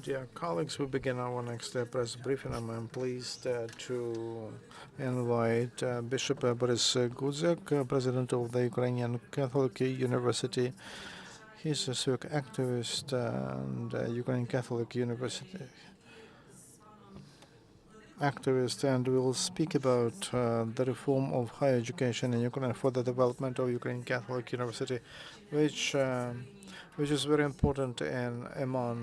Dear colleagues, we begin our next press briefing. I'm pleased to invite Bishop Borys Gudziak, President of the Ukrainian Catholic University. He's a civic activist and Ukrainian Catholic University activist, and we will speak about the reform of higher education in Ukraine for the development of Ukrainian Catholic University, which is very important among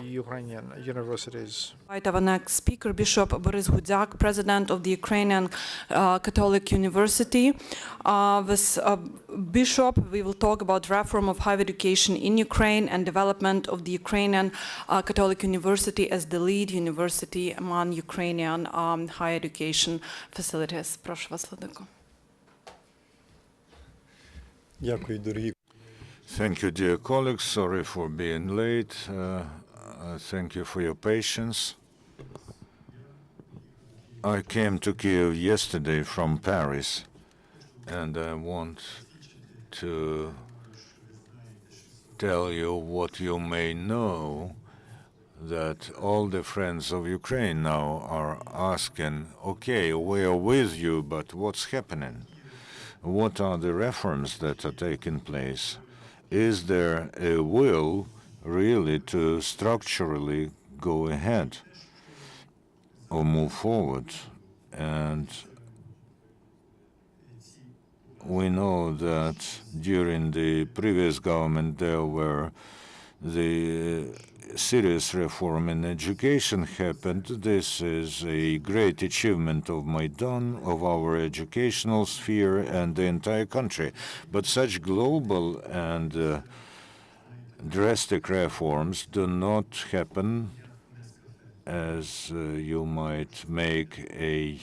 Ukrainian universities. Our next speaker, Bishop Borys Gudziak, President of the Ukrainian Catholic University. With Bishop, we will talk about reform of higher education in Ukraine and development of the Ukrainian Catholic University as the lead university among Ukrainian higher education facilities. Прошу вас, Владико. Дякую, дорогі. Thank you, dear colleagues. Sorry for being late. Thank you for your patience. I came to Kiev yesterday from Paris, and I want to tell you what you may know, that all the friends of Ukraine now are asking, okay, we are with you, but what's happening? What are the reforms that are taking place? Is there a will really to structurally go ahead or move forward? And we know that during the previous government there were the serious reform in education happened. This is a great achievement of Maidan, of our educational sphere and the entire country. But such global and drastic reforms do not happen as you might make a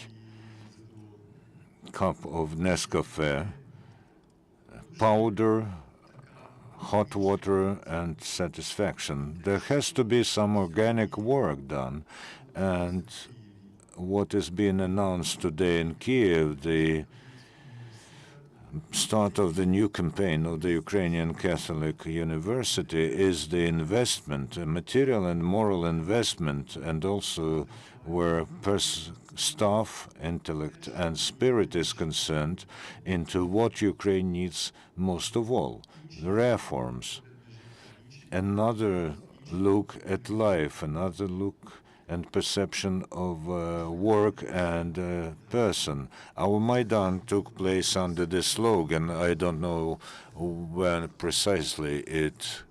cup of Nescafe, powder, hot water, and satisfaction. There has to be some organic work done. And what is being announced today in Kiev, the start of the new campaign of the Ukrainian Catholic University, is the investment, a material and moral investment, and also where staff, intellect, and spirit is concerned, into what Ukraine needs most of all, the reforms. Another look at life, another look and perception of work and person. Our Maidan took place under the slogan, I don't know when precisely it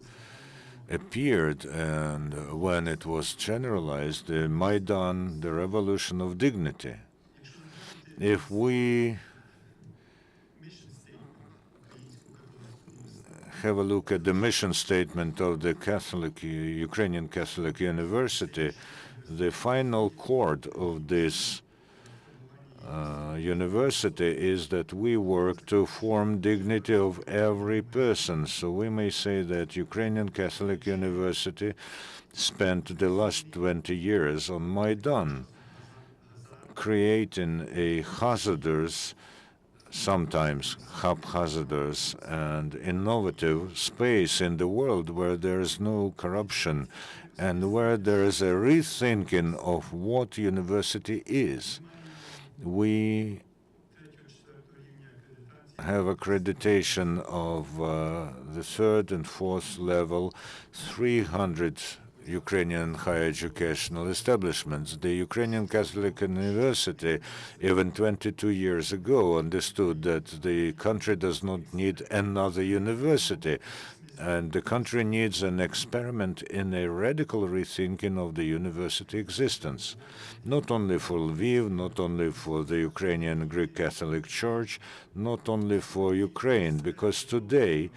appeared and when it was generalized, the Maidan, the revolution of dignity. If we have a look at the mission statement of the Ukrainian Catholic University, the final chord of this university is that we work to form dignity of every person. So we may say that Ukrainian Catholic University spent the last 20 years on Maidan, creating a hazardous, sometimes haphazardous and innovative space in the world where there is no corruption and where there is a rethinking of what university is. We have accreditation of the third and fourth level, 300 Ukrainian higher educational establishments. The Ukrainian Catholic University, even 22 years ago, understood that the country does not need another university, and the country needs an experiment in a radical rethinking of the university existence, not only for Lviv, not only for the Ukrainian Greek Catholic Church, not only for Ukraine, because today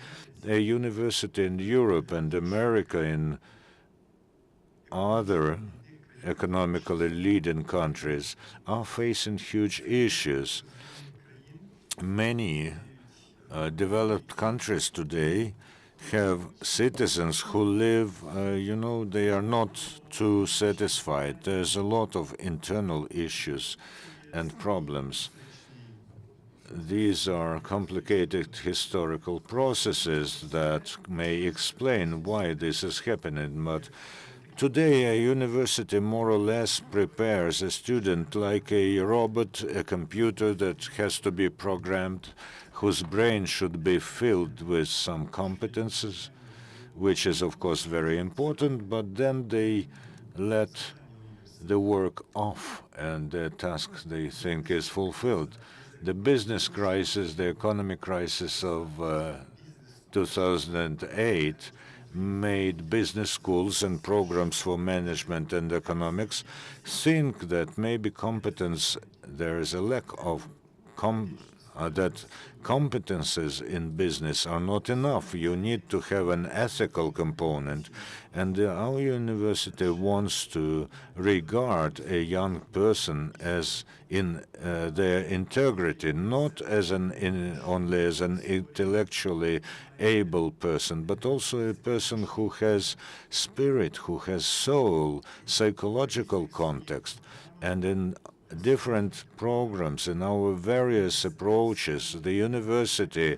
a university in Europe and America, in other economically leading countries, are facing huge issues. Many developed countries today have citizens who live, they are not too satisfied. There's a lot of internal issues and problems. These are complicated historical processes that may explain why this is happening, but Today, a university more or less prepares a student like a robot, a computer that has to be programmed, whose brain should be filled with some competences, which is, of course, very important, but then they let the work off and the task they think is fulfilled. The business crisis, the economic crisis of 2008 made business schools and programs for management and economics think that maybe there is a lack of that competences in business are not enough. You need to have an ethical component. And our university wants to regard a young person as in their integrity, not as only as an intellectually able person, but also a person who has spirit, who has soul, psychological context. And in different programs, in our various approaches, the university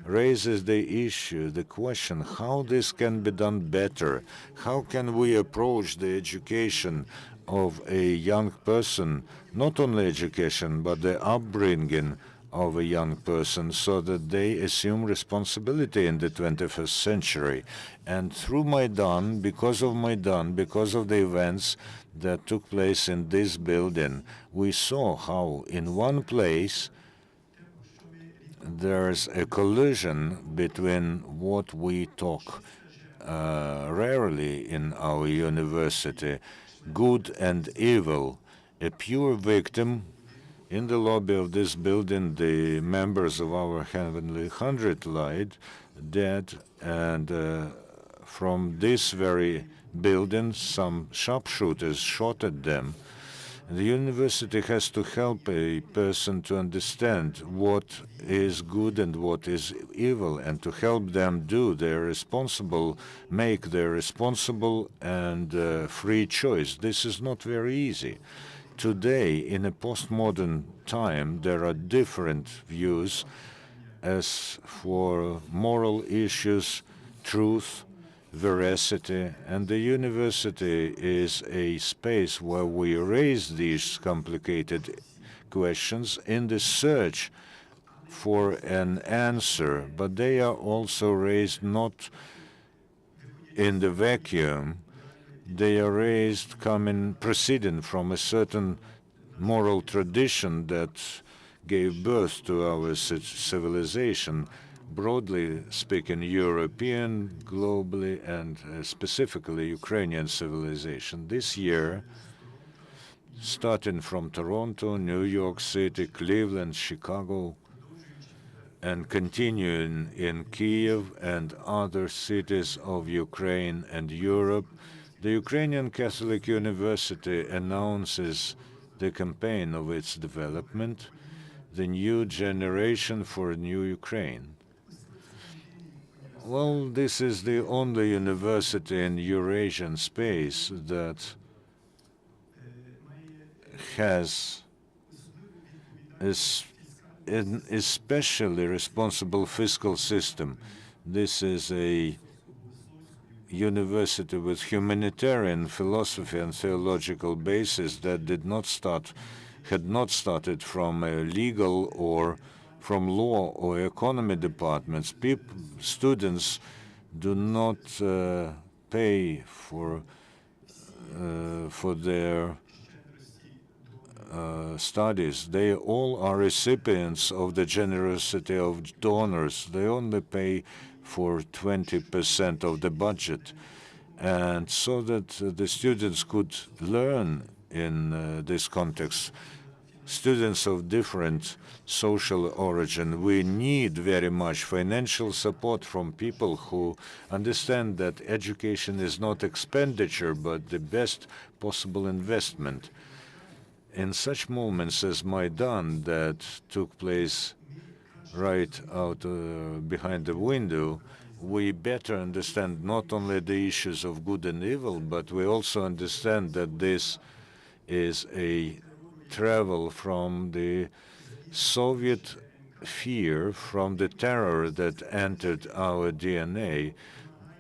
raises the issue, the question, how this can be done better? How can we approach the education of a young person, not only education, but the upbringing of a young person, so that they assume responsibility in the 21st century? And through Maidan, because of the events that took place in this building, we saw how in one place there's a collision between what we talk rarely in our university, good and evil. A pure victim. In the lobby of this building, the members of our Heavenly Hundred lied dead, and from this very building, some sharpshooters shot at them. The university has to help a person to understand what is good and what is evil, and to help them make their responsible and free choice. This is not very easy. Today, in a postmodern time, there are different views as for moral issues, truth, veracity, and the university is a space where we raise these complicated questions in the search for an answer, but they are also raised not in the vacuum. They are raised proceeding from a certain moral tradition that gave birth to our civilization, broadly speaking, European, globally, and specifically Ukrainian civilization. This year, starting from Toronto, New York City, Cleveland, Chicago, and continuing in Kiev and other cities of Ukraine and Europe, the Ukrainian Catholic University announces the campaign of its development, the new generation for a new Ukraine. Well, this is the only university in Eurasian space that has an especially responsible fiscal system. This is a university with humanitarian philosophy and theological basis that had not started from a legal or from law or economy departments. Students do not pay for their studies. They all are recipients of the generosity of donors. They only pay for 20% of the budget, and so that the students could learn in this context. Students of different social origin, we need very much financial support from people who understand that education is not expenditure, but the best possible investment. In such moments as Maidan that took place right out behind the window, we better understand not only the issues of good and evil, but we also understand that this is a travel from the Soviet fear, from the terror that entered our DNA,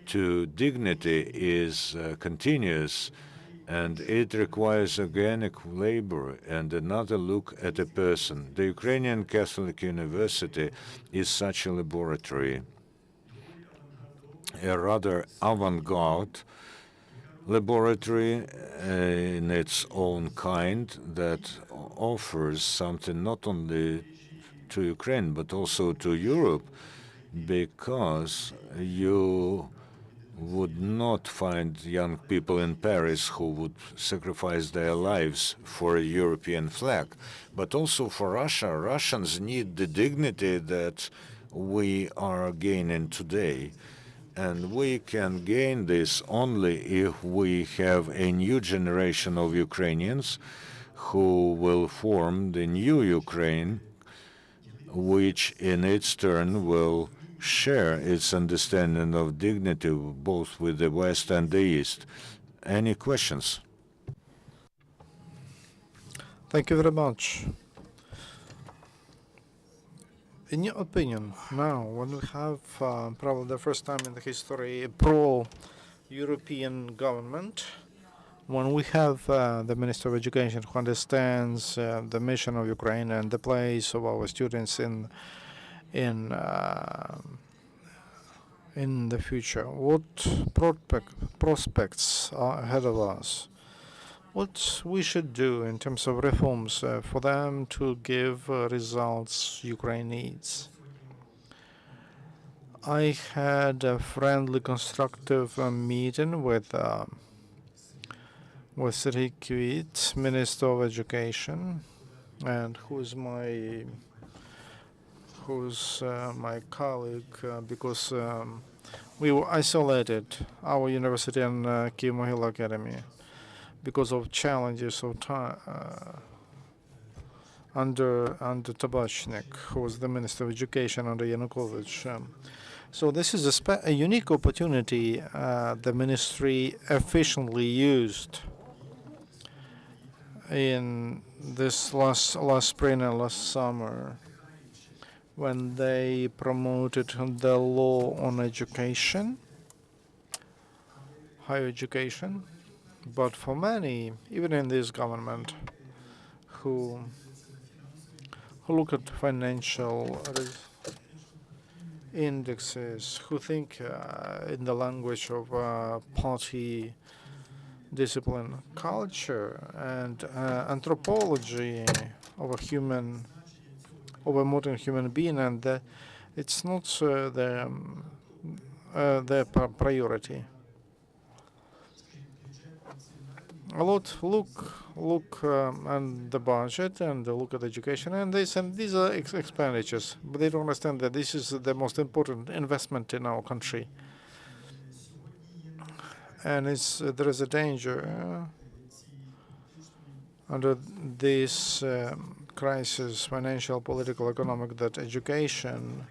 to dignity is continuous, and it requires organic labor and another look at a person. The Ukrainian Catholic University is such a laboratory, a rather avant-garde laboratory in its own kind that offers something not only to Ukraine but also to Europe, because you would not find young people in Paris who would sacrifice their lives for a European flag. But also for Russia, Russians need the dignity that we are gaining today. And we can gain this only if we have a new generation of Ukrainians who will form the new Ukraine, which in its turn will share its understanding of dignity both with the West and the East. Any questions? Thank you very much. In your opinion, now, when we have probably the first time in the history a pro-European government, when we have the Minister of Education who understands the mission of Ukraine and the place of our students in the future, what prospects are ahead of us? What we should do in terms of reforms for them to give results Ukraine needs? I had a friendly, constructive meeting with Serhiy, Minister of Education, and who's my colleague, because we were isolated, our university and Kyiv-Mohyla Academy, because of challenges of time under Tabachnik, who was the Minister of Education under Yanukovych. So this is a unique opportunity the ministry efficiently used in this last spring and last summer, when they promoted the law on education, higher education. But for many, even in this government, who look at financial indexes, who think in the language of party discipline, culture, and anthropology of a modern human being, and it's not their priority. A lot look at the budget and look at education, and these are expenditures, but they don't understand that this is the most important investment in our country. And there is a danger under this crisis, financial, political, economic, that education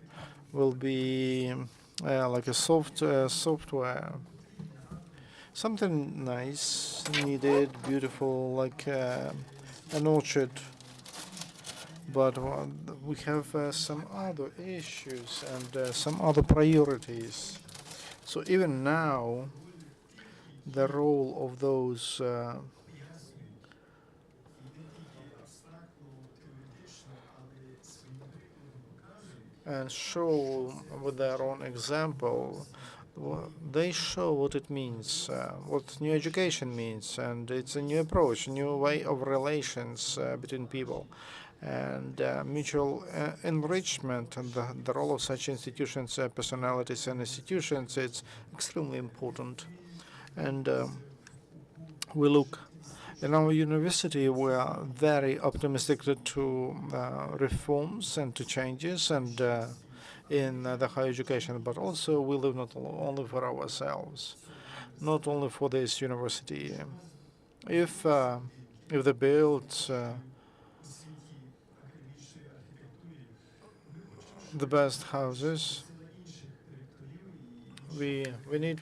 will be like a software. Something nice, needed, beautiful, like an orchard. But we have some other issues and some other priorities. So even now, the role of those and show with their own example, they show what it means, what new education means, and it's a new approach, new way of relations between people, and mutual enrichment, and the role of such institutions, personalities and institutions, it's extremely important. And we look in our university, we are very optimistic to reforms and to changes, and in the higher education, but also we live not only for ourselves, not only for this university. If they build the best houses, we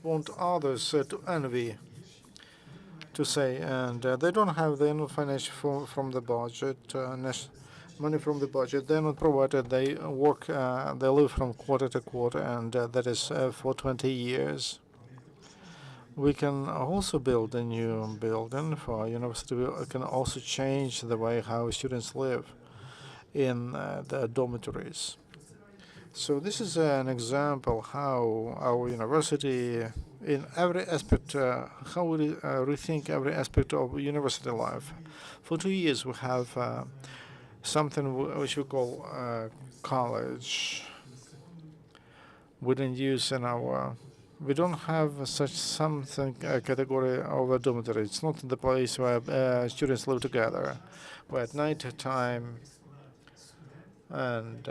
want others to envy, to say, and they don't have the financial from the budget, money from the budget. They're not provided. They work, they live from quarter to quarter, and that is for 20 years. We can also build a new building for our university. We can also change the way how students live in the dormitories. So this is an example how our university, in every aspect, how we rethink every aspect of university life. For 2 years, we have something which we call college. We didn't use in our. We don't have such something category of a dormitory. It's not the place where students live together. We're at night time, and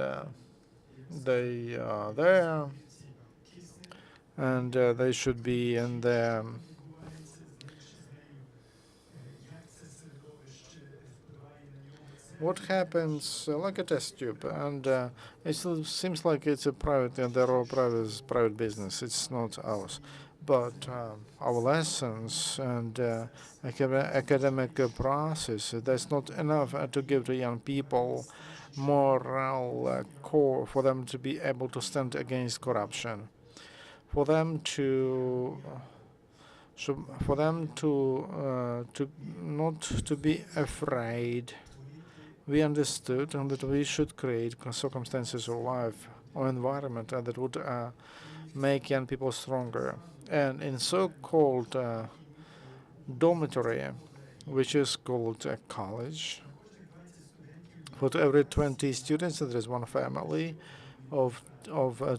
they are there, and they should be in the what happens like a test tube, and it still seems like it's a private, they're all private business. It's not ours, but our lessons and academic process, that's not enough to give to young people moral core for them to be able to stand against corruption, for them to to not to be afraid. We understood that we should create circumstances of life or environment that would make young people stronger. And in so-called dormitory, which is called a college, for every 20 students, there is one family of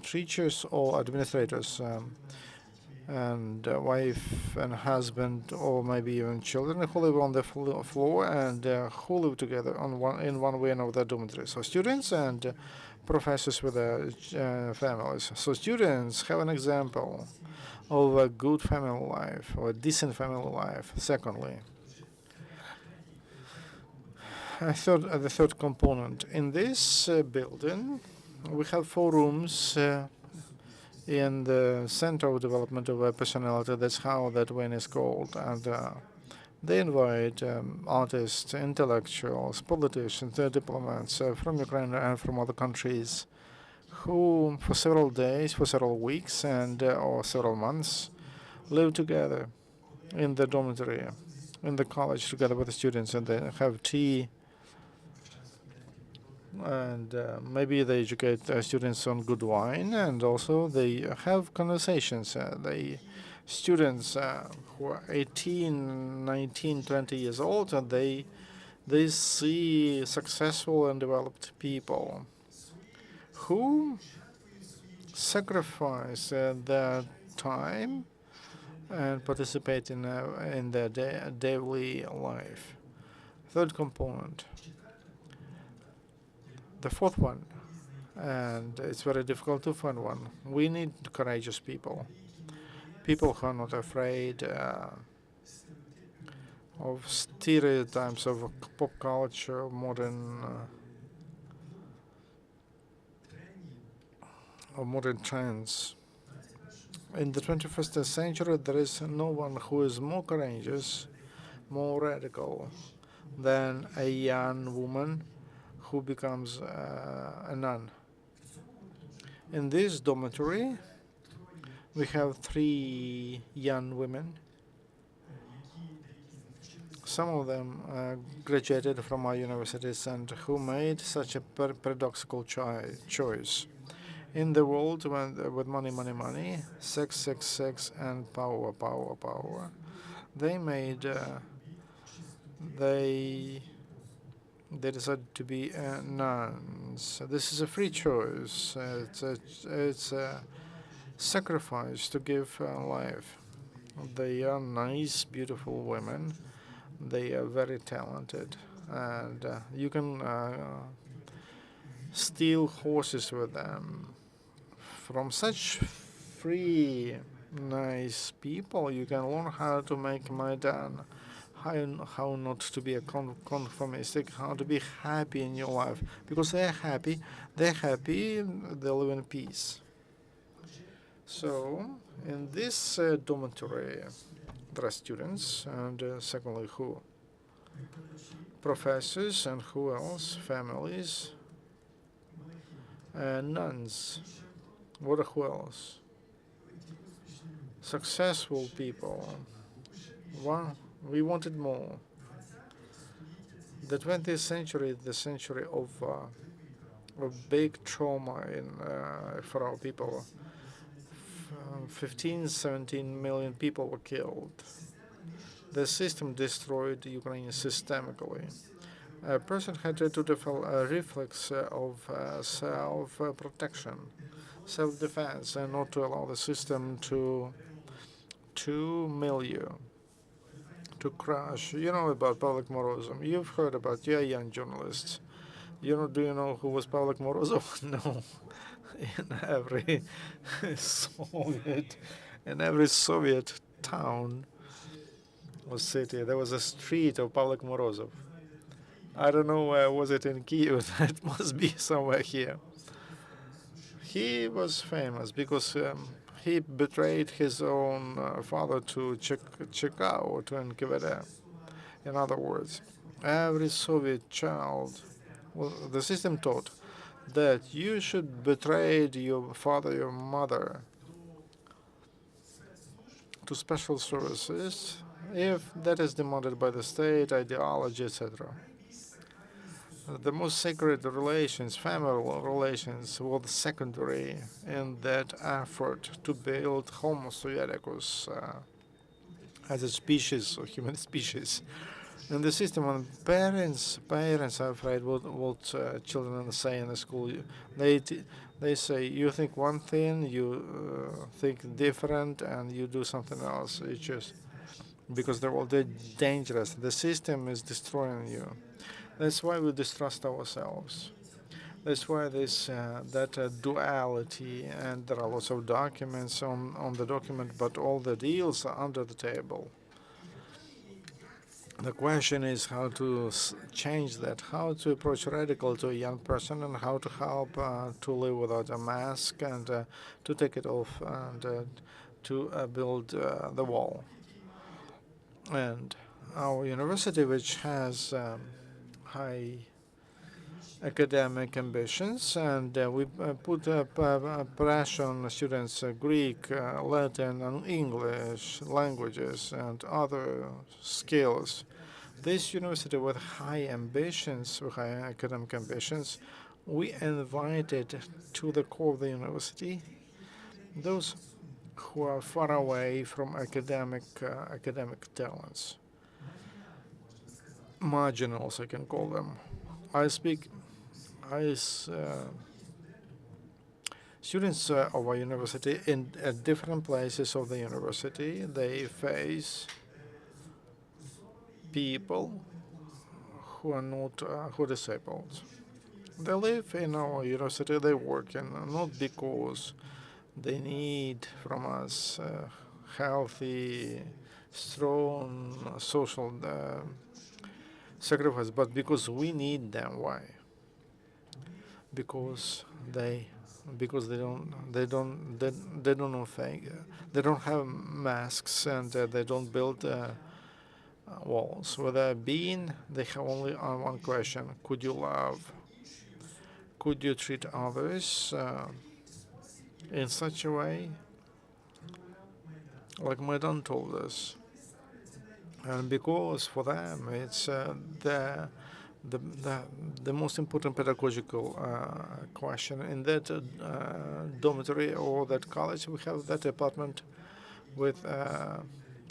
teachers or administrators. And wife and husband, or maybe even children who live on the floor and who live together in one way or another dormitory. So students and professors with their families. So students have an example of a good family life or a decent family life. Secondly, the third component in this building, we have 4 rooms. In the center of development of a personality, that's how that wing is called, and they invite artists, intellectuals, politicians, diplomats from Ukraine and from other countries, who for several days, for several weeks, and or several months, live together in the dormitory, in the college, together with the students, and they have tea. And maybe they educate students on good wine, and also they have conversations. Students who are 18, 19, 20 years old, and they see successful and developed people who sacrifice their time and participate in their daily life. Third component. The fourth one, and it's very difficult to find one. We need courageous people, people who are not afraid of stereotypes of pop culture, modern trends. In the 21st century, there is no one who is more courageous, more radical than a young woman who becomes a nun. In this dormitory, we have 3 young women. Some of them graduated from our universities and who made such a paradoxical choice. In the world with money, sex, and power, they made they decided to be nuns. This is a free choice. It's a sacrifice to give life. They are nice, beautiful women. They are very talented, and you can steal horses with them. From such free, nice people, you can learn how to make Maidan, how not to be a conformistic, how to be happy in your life. Because they're happy, they live in peace. So, in this dormitory, there are students, and secondly, who? Professors, and who else? Families, and nuns. Who else? successful people. Well, we wanted more. The 20th century, the century of big trauma for our people. 15, 17 million people were killed. The system destroyed Ukraine systemically. A person had to develop a reflex of self-protection, self-defense, and not to allow the system to mill you, to crash. You know about Pavlik Morozov. You've heard about, you're young journalists. Do you know who was Pavlik Morozov? No. In every Soviet town or city, there was a street of Pavlik Morozov. I don't know where was it in Kiev. It must be somewhere here. He was famous because he betrayed his own father to Cheka or to NKVD. In other words, every Soviet child, well, the system taught that you should betray your father, your mother to special services if that is demanded by the state, ideology, etc. The most sacred relations, family relations, were secondary in that effort to build Homo Sovieticus as a species, or human species. In the system, when parents are afraid what children say in the school, they say you think one thing, you think different, and you do something else. You choose because they're all dangerous. The system is destroying you. That's why we distrust ourselves. That's why this duality, and there are lots of documents on the document, but all the deals are under the table. The question is how to change that, how to approach radical to a young person, and how to help to live without a mask and to take it off and to build the wall. And our university, which has high academic ambitions, and we put pressure on students Greek, Latin, and English languages and other skills. This university with high ambitions, with high academic ambitions, we invited to the core of the university those who are far away from academic talents, marginals, I can call them. Students of our university at different places of the university, they face people who are not who are disabled. They live in our university, they work in, not because they need from us healthy, strong social sacrifice, but because we need them. Why? Because they don't have masks, and they don't build walls. With a being, they have only one question: could you love? Could you treat others in such a way, like Maidan told us? And because for them, it's the most important pedagogical question. In that dormitory or that college, we have that apartment with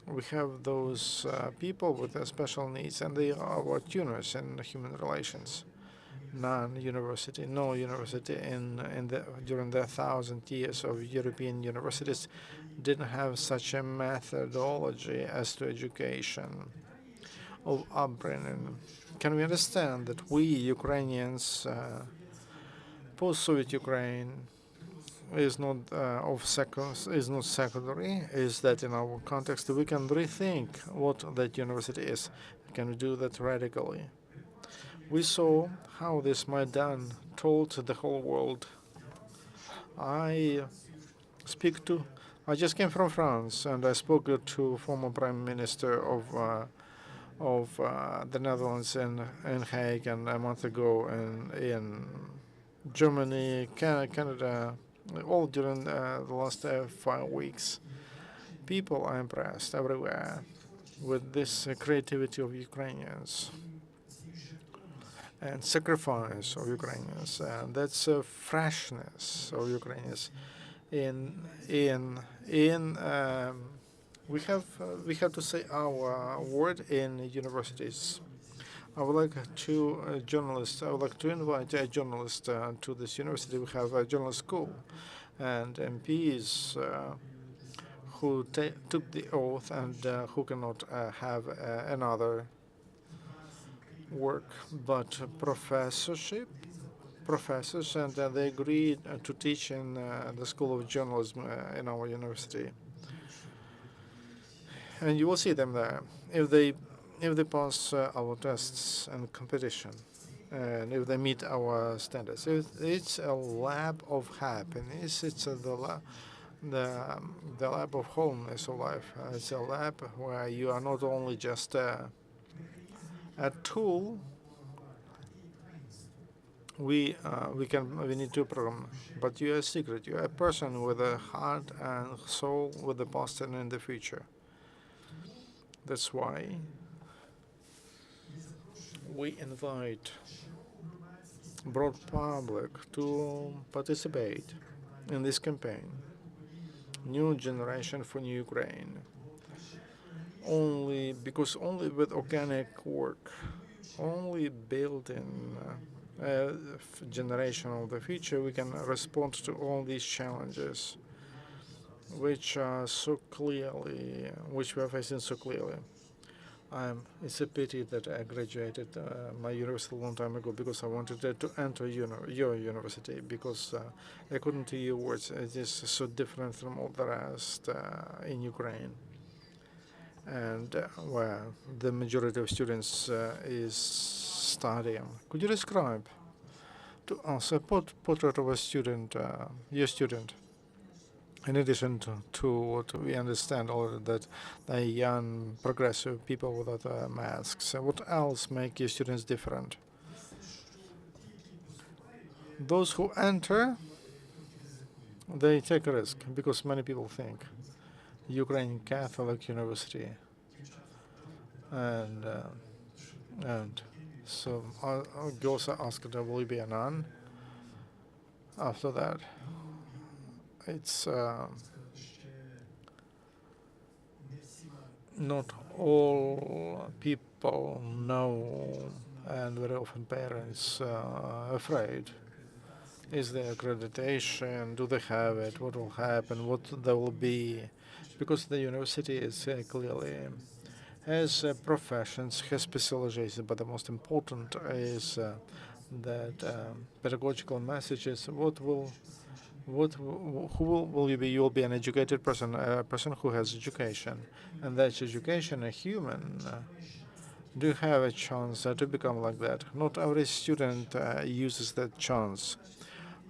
we have those people with special needs, and they are our tuners in human relations. No university during the 1,000 years of European universities didn't have such a methodology as to education of upbringing. Can we understand that we Ukrainians, post-Soviet Ukraine, is not secondary? Is that in our context we can rethink what that university is? Can we do that radically? We saw how this Maidan told the whole world. I just came from France, and I spoke to former Prime Minister of the Netherlands in Hague, and a month ago in Germany, Canada, all during the last 5 weeks. People are impressed everywhere with this creativity of Ukrainians and sacrifice of Ukrainians, and that's freshness of Ukrainians. In we have to say our word in universities. I would like to journalists. I would like to invite a journalist to this university. We have a journalist school, and MPs who took the oath and who cannot have another work but professors, and they agreed to teach in the School of Journalism in our university. And you will see them there if they pass our tests and competition, and if they meet our standards. It's a lab of happiness. It's the lab of wholeness of life. It's a lab where you are not only just a tool. We need to program, but you are a secret. You are a person with a heart and soul, with the past and in the future. That's why we invite broad public to participate in this campaign. New generation for New Ukraine. Only with organic work, only building generation of the future, we can respond to all these challenges, which are which we are facing so clearly. It's a pity that I graduated my university a long time ago, because I wanted to enter your university, because according to your words, it is so different from all the rest in Ukraine, and where the majority of students is studying. Could you describe to us a portrait of a student, your student, in addition to what we understand already, that the young progressive people without masks? What else make your students different? Those who enter, they take a risk, because many people think Ukrainian Catholic University, and so girls are asked, will you be a nun? After that, it's not all people know, and very often parents are afraid. Is there accreditation? Do they have it? What will happen? What there will be? Because the university is clearly has professions, has specialization, but the most important is that pedagogical messages. Who will you be? You will be an educated person, a person who has education, and that's education, a human. Do you have a chance to become like that? Not every student uses that chance.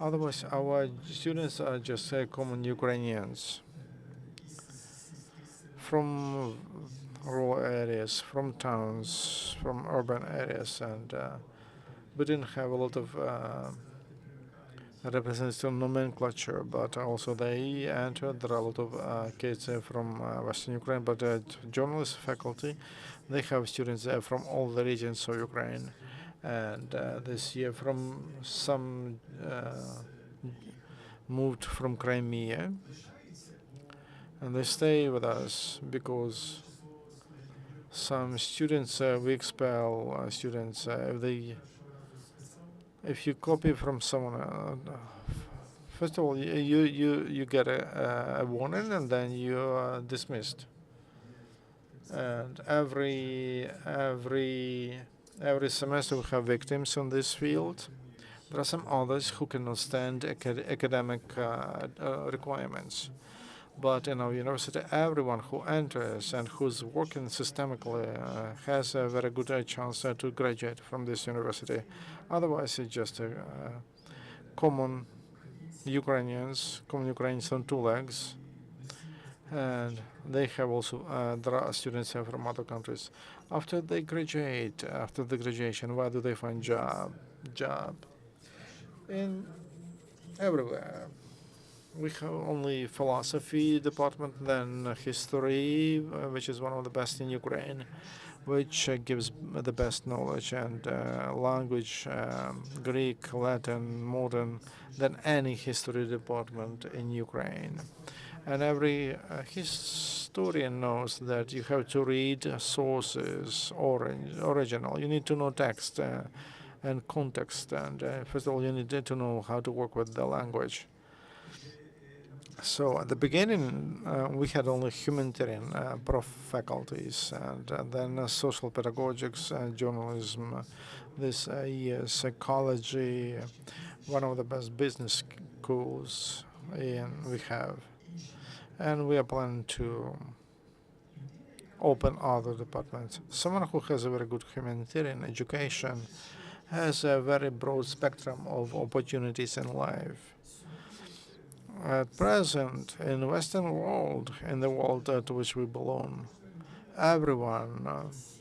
Otherwise, our students are just common Ukrainians from rural areas, from towns, from urban areas, and we didn't have a lot of representative nomenclature, but also they entered. There are a lot of kids from Western Ukraine, but journalist faculty, they have students from all the regions of Ukraine, and this year from some moved from Crimea, and they stay with us because some students we expel students if you copy from someone. First of all, you get a warning, and then you are dismissed. And every semester we have victims on this field. There are some others who cannot stand academic requirements. But in our university, everyone who enters and who's working systemically has a very good chance to graduate from this university. Otherwise, it's just common Ukrainians on two legs, and they have also there are students from other countries. After the graduation, where do they find job? In everywhere. We have only philosophy department, then history, which is one of the best in Ukraine, which gives the best knowledge, and language, Greek, Latin, modern, than any history department in Ukraine. And every historian knows that you have to read sources, original. You need to know text and context, and first of all, you need to know how to work with the language. So at the beginning, we had only humanitarian prof faculties, and then social pedagogics, journalism, this year psychology, one of the best business schools we have, and we are planning to open other departments. Someone who has a very good humanitarian education has a very broad spectrum of opportunities in life. At present, in the Western world, in the world to which we belong, everyone,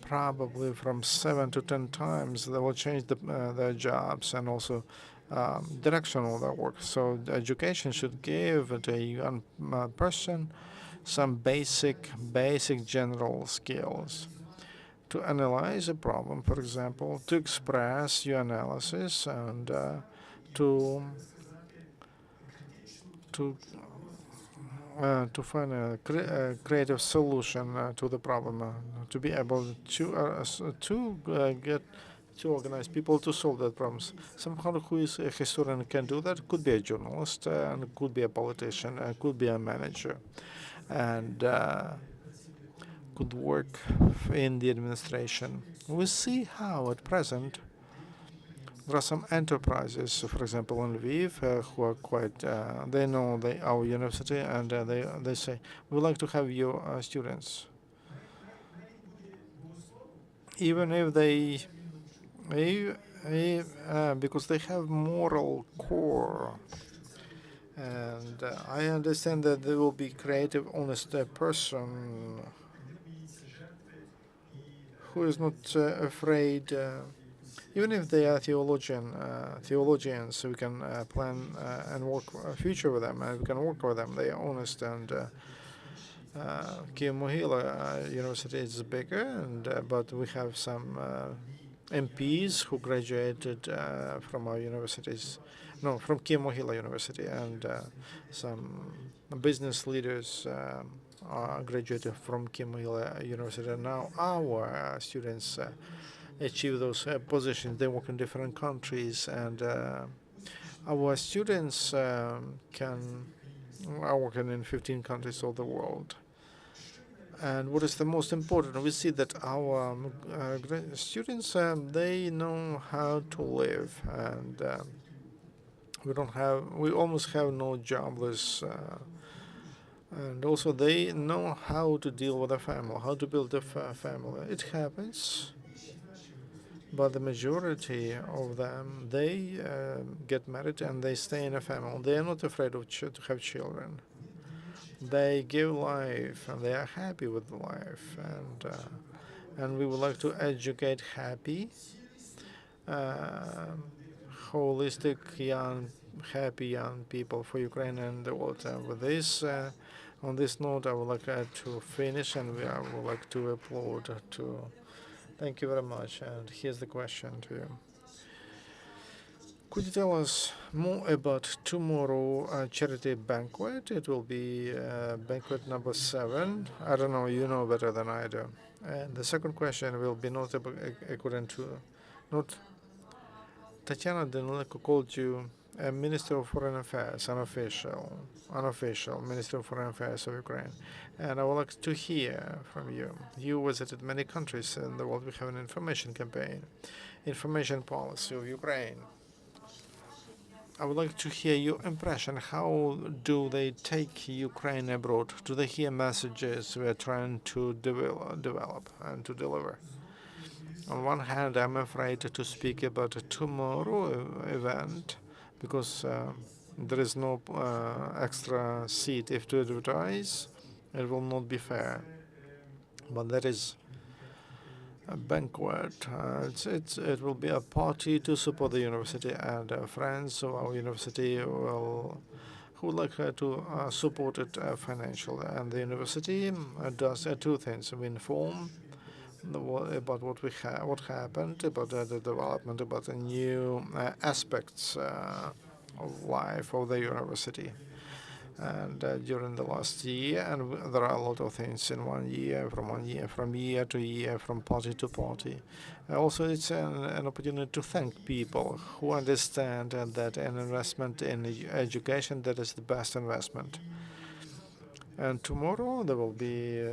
probably from 7 to 10 times, they will change their jobs and also direction of their work. So education should give a young person some basic general skills to analyze a problem, for example, to express your analysis, and to find a creative solution to the problem, to be able to get to organize people to solve that problems. Someone who is a historian can do that. Could be a journalist, and could be a politician, could be a manager, and could work in the administration. We see how at present there are some enterprises, for example, in Lviv, who are quite, they know our university, and they say, we would like to have your students. Even if they, because they have moral core. And I understand that they will be creative, honest person who is not afraid. Even if they are theologians, we can plan and work a future with them, and we can work with them. They are honest, and Kiev Mohila University is bigger, and but we have some MPs who graduated from our universities, no, from Kiev Mohila University, and some business leaders are graduated from Kiev Mohila University. And now our students achieve those positions. They work in different countries, and our students are working in 15 countries of the world. And what is the most important? We see that our students, they know how to live, and we almost have no jobless, and also they know how to deal with a family, how to build a family. It happens. But the majority of them, they get married and they stay in a family. They are not afraid of to have children. They give life, and they are happy with life. And we would like to educate happy, holistic, happy young people for Ukraine and the world. With this, on this note, I would like to finish, and I would like to applaud to. Thank you very much. And here's the question to you. Could you tell us more about tomorrow charity banquet? It will be banquet number 7. I don't know, you know better than I do. And the second question will be not according to, not Tatiana Danileko called you a Minister of Foreign Affairs, unofficial Minister of Foreign Affairs of Ukraine. And I would like to hear from you. You visited many countries in the world. We have an information campaign, information policy of Ukraine. I would like to hear your impression. How do they take Ukraine abroad? Do they hear messages we are trying to develop and to deliver? On one hand, I'm afraid to speak about a tomorrow event, because there is no extra seat. If to advertise, it will not be fair. But that is a banquet. It will be a party to support the university, and friends of our university who who would like to support it financially. And the university does two things. We inform about what happened, about the development, about the new aspects of life of the university. And during the last year, and there are a lot of things in 1 year, from year to year, from party to party. Also, it's an opportunity to thank people who understand that an investment in education, that is the best investment. And tomorrow there will be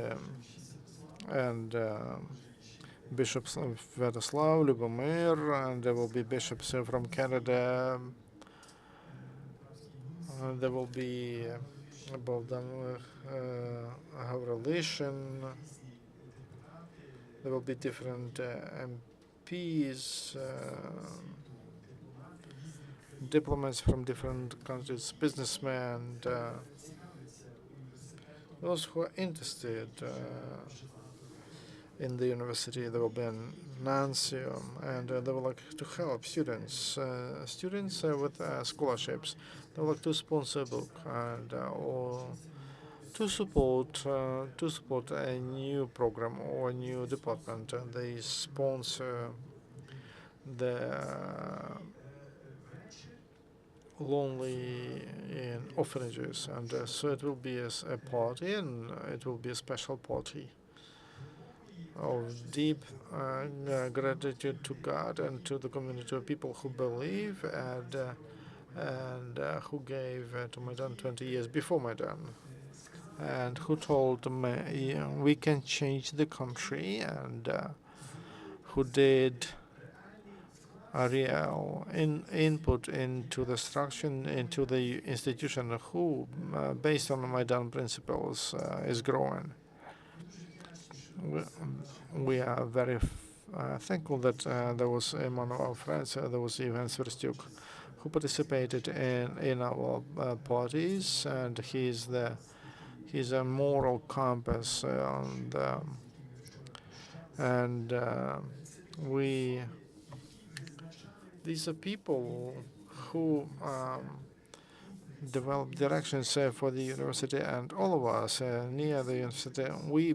bishops of Svetoslav, Lubomir, and there will be bishops from Canada. There will be about them our relation. There will be different MPs, diplomats from different countries, businessmen, those who are interested in the university. There will be an nuncio, and they would like to help students with scholarships. They would like to sponsor a book and or to support a new program or a new department. They sponsor the lonely in orphanages, and so it will be a party, and it will be a special party of deep gratitude to God and to the community of people who believe and who gave to Maidan 20 years before Maidan, and who told me we can change the country, and who did a real input into the structure, into the institution, who, based on Maidan principles, is growing. We are very thankful that there was one of our friends, there was Ivan Sverstyuk, who participated in our parties, and he's a moral compass, these are people who develop directions for the university, and all of us near the university, we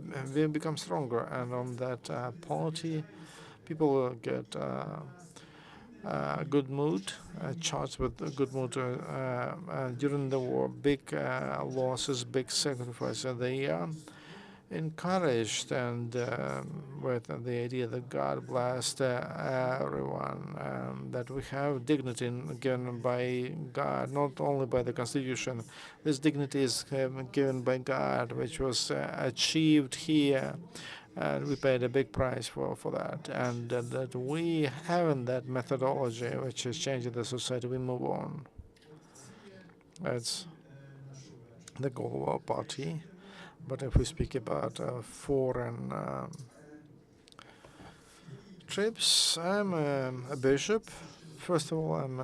become stronger. And on that party, people will get good mood, charged with a good mood. During the war, big losses, big sacrifices. They are encouraged and with the idea that God blessed everyone, that we have dignity given by God, not only by the Constitution. This dignity is given by God, which was achieved here, and we paid a big price for that. And that we have that methodology, which is changing the society. We move on. That's the goal of our party. But if we speak about foreign trips, I'm a bishop. First of all, I'm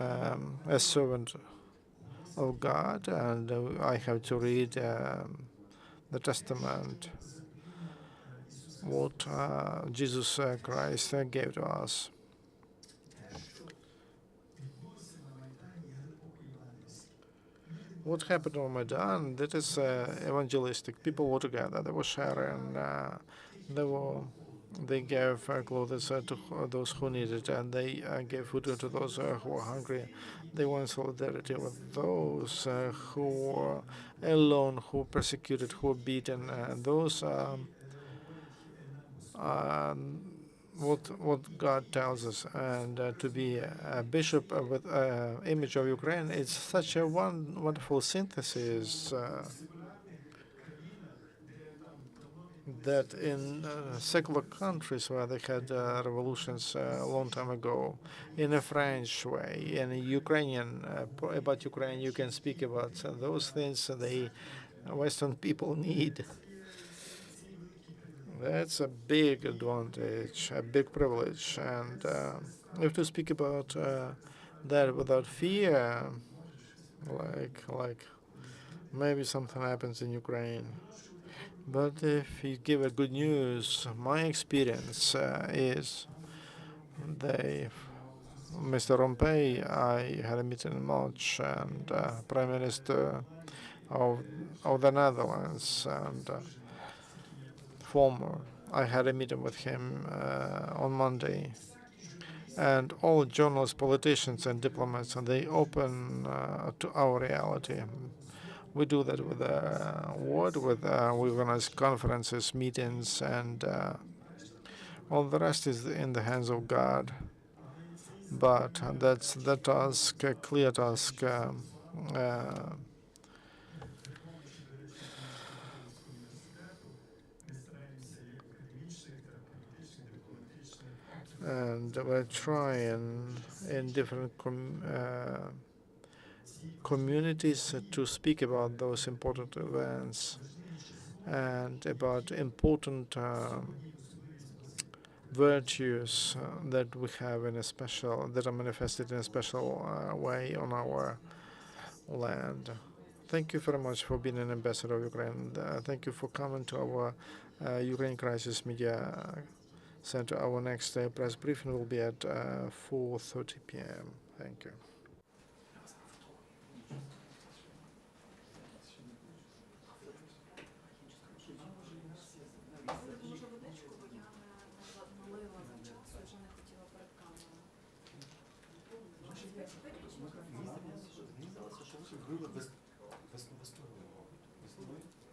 a servant of God, and I have to read the Testament, what Jesus Christ gave to us. What happened on Maidan, that is evangelistic. People were together, they were sharing, they gave clothes to those who needed, and they gave food to those who were hungry. They were in solidarity with those who were alone, who were persecuted, who were beaten, those what God tells us. And to be a bishop with image of Ukraine, it's such a wonderful synthesis that in secular countries where they had revolutions a long time ago, in a French way, in a Ukrainian, about Ukraine, you can speak about those things the Western people need. That's a big advantage, a big privilege, and we have to speak about that without fear, like maybe something happens in Ukraine. But if you give a good news, my experience is Mr. Rompuy, I had a meeting in March, and Prime Minister of the Netherlands and former. I had a meeting with him on Monday, and all journalists, politicians, and diplomats, and they open to our reality. We do that with we organize conferences, meetings, and all the rest is in the hands of God. But that's the task, a clear task. And we're trying in different communities to speak about those important events and about important virtues that we have in a special, that are manifested in a special way on our land. Thank you very much for being an ambassador of Ukraine. Thank you for coming to our Ukraine Crisis Media Center. Our next press briefing will be at 4:30 p.m. Thank you. Без